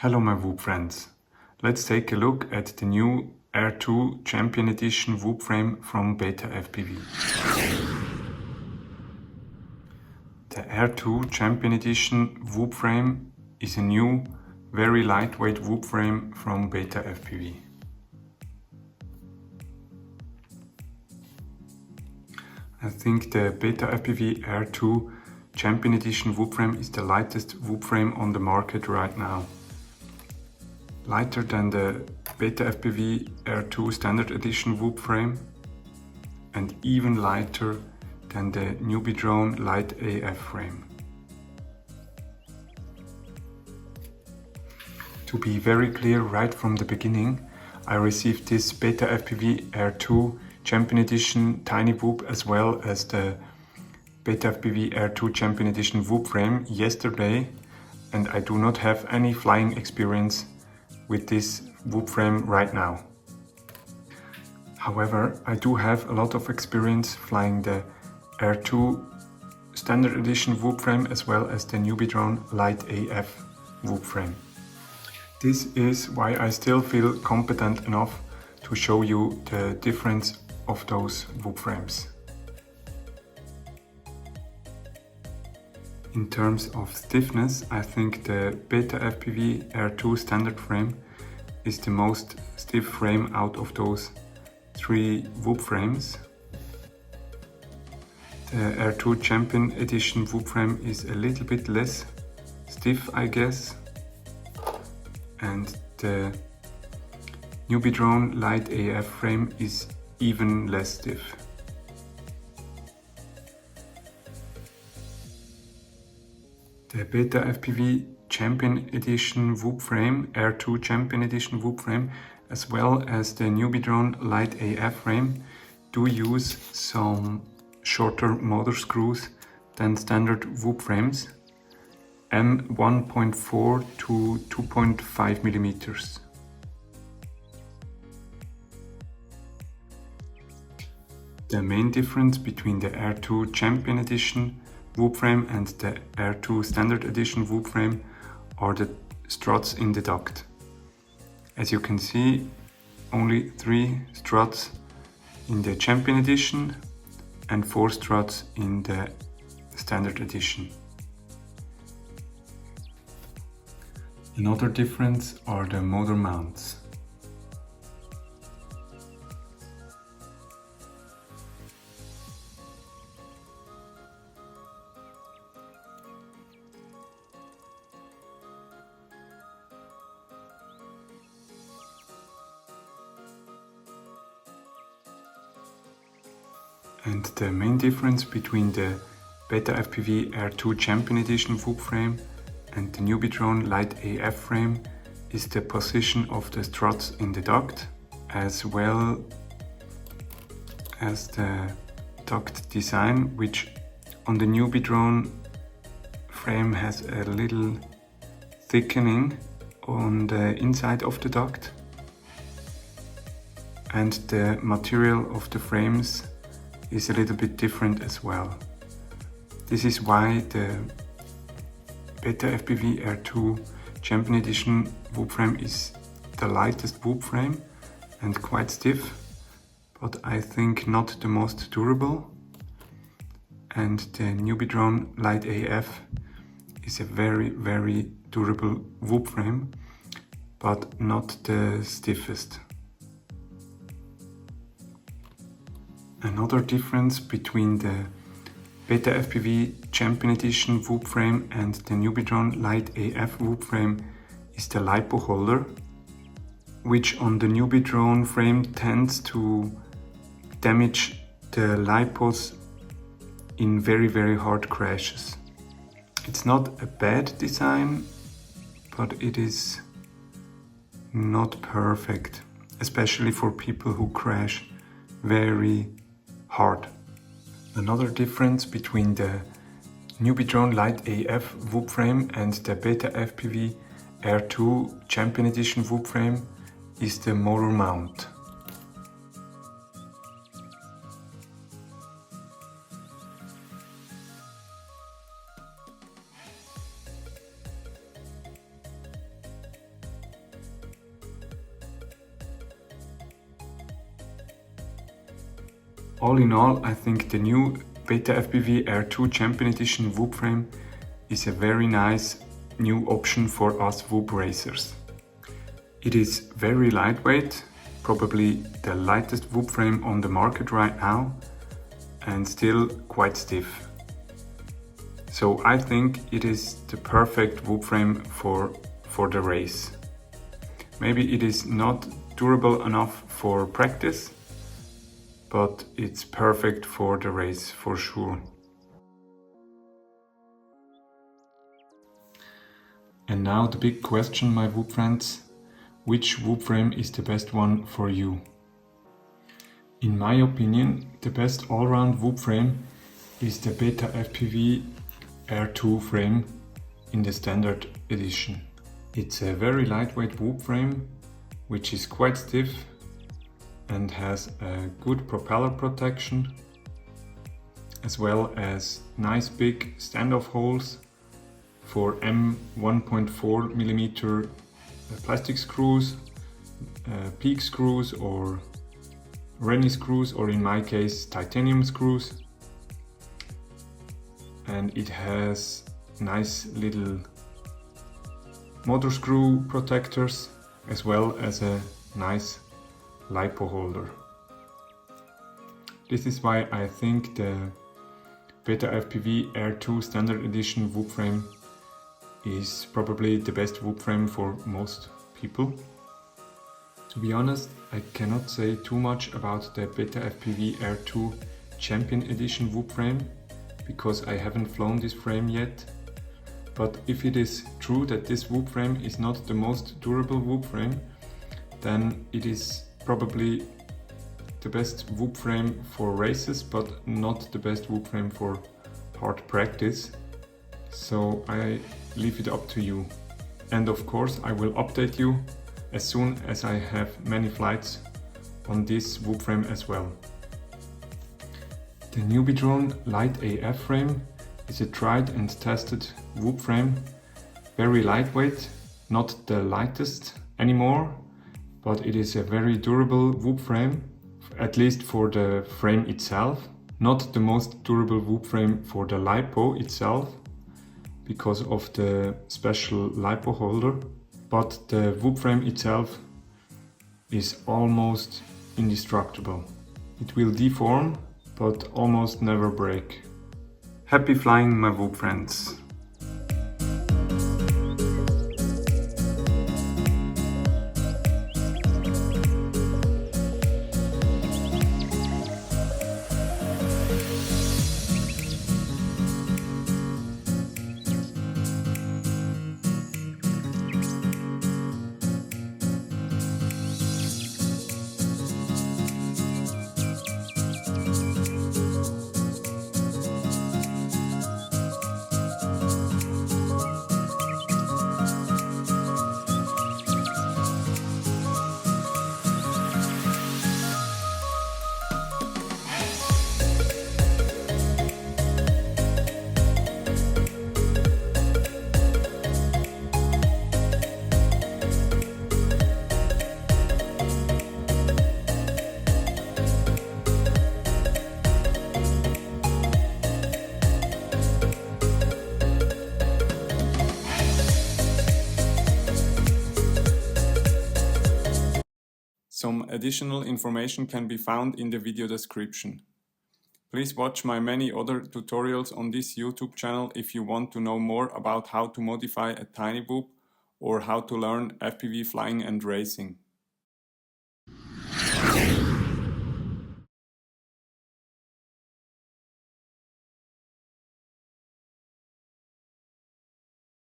Hello my Whoop friends. Let's take a look at the new Air 2 Champion Edition Whoop frame from BetaFPV. The Air 2 Champion Edition Whoop frame is a new, very lightweight whoop frame from BetaFPV. I think the BetaFPV Air 2 Champion Edition whoop frame is the lightest whoop frame on the market right now. Lighter than the BetaFPV Air 2 Standard Edition whoop frame and even lighter than the NeeBeeDrone Lite AF frame. To be very clear right from the beginning, I received this BetaFPV Air 2 Champion Edition Tiny Whoop as well as the BetaFPV Air 2 Champion Edition whoop frame yesterday, and I do not have any flying experience with this whoop frame right now. However, I do have a lot of experience flying the Air 2 Standard Edition whoop frame as well as the NeeBeeDrone Lite AF whoop frame. This is why I still feel competent enough to show you the difference of those whoop frames. In terms of stiffness, I think the BetaFPV Air 2 standard frame is the most stiff frame out of those three whoop frames. The Air 2 Champion Edition whoop frame is a little bit less stiff, I guess, and the NeeBeeDrone Lite AF frame is even less stiff. The BetaFPV Champion Edition whoop frame, Air 2 Champion Edition whoop frame, as well as the NeeBeeDrone Lite AF frame do use some shorter motor screws than standard whoop frames, M1.4 to 2.5 millimeters. The main difference between the Air 2 Champion Edition whoop frame and the Air 2 Standard Edition whoop frame are the struts in the duct. As you can see, only 3 struts in the Champion Edition and 4 struts in the Standard Edition. Another difference are the motor mounts. And the main difference between the BetaFPV Air 2 Champion Edition whoop frame and the NeeBeeDrone Lite AF frame is the position of the struts in the duct, as well as the duct design, which on the NeeBeeDrone frame has a little thickening on the inside of the duct, and the material of the frames is a little bit different as well. This is why the BetaFPV Air 2 Champion Edition whoop frame is the lightest whoop frame and quite stiff, but I think not the most durable. And the NeeBeeDrone Lite AF is a very durable whoop frame, but not the stiffest. Another difference between the BetaFPV Champion Edition whoop frame and the NeeBeeDrone Lite AF whoop frame is the LiPo holder, which on the NeeBeeDrone frame tends to damage the LiPos in very hard crashes. It's not a bad design, but it is not perfect, especially for people who crash very hard. Another difference between the NeeBeeDrone Lite AF whoop frame and the BetaFPV Air 2 Champion Edition whoop frame is the motor mount. All in all, I think the new BetaFPV Air 2 Champion Edition Whoop frame is a very nice new option for us whoop racers. It is very lightweight, probably the lightest whoop frame on the market right now, and still quite stiff. So I think it is the perfect whoop frame for the race. Maybe it is not durable enough for practice, but it's perfect for the race for sure. And now the big question, my whoop friends, which whoop frame is the best one for you? In my opinion, the best all-round whoop frame is the BetaFPV Air 2 frame in the Standart edition. It's a very lightweight whoop frame, which is quite stiff and has a good propeller protection, as well as nice big standoff holes for M1.4mm plastic screws, peak screws or Rennie screws, or in my case titanium screws. And it has nice little motor screw protectors, as well as a nice LiPo holder. This is why I think the BetaFPV Air 2 Standard Edition whoop frame is probably the best whoop frame for most people. To be honest, I cannot say too much about the BetaFPV Air 2 Champion Edition whoop frame, because I haven't flown this frame yet. But if it is true that this whoop frame is not the most durable whoop frame, then it is probably the best whoop frame for races, but not the best whoop frame for hard practice. So I leave it up to you. And of course I will update you as soon as I have many flights on this whoop frame as well. The NeeBeeDrone Lite AF frame is a tried and tested whoop frame, very lightweight, not the lightest anymore, but it is a very durable whoop frame, at least for the frame itself. Not the most durable whoop frame for the LiPo itself, because of the special LiPo holder, but the whoop frame itself is almost indestructible. It will deform, but almost never break. Happy flying, my whoop friends! Some additional information can be found in the video description. Please watch my many other tutorials on this YouTube channel if you want to know more about how to modify a tiny whoop or how to learn FPV flying and racing.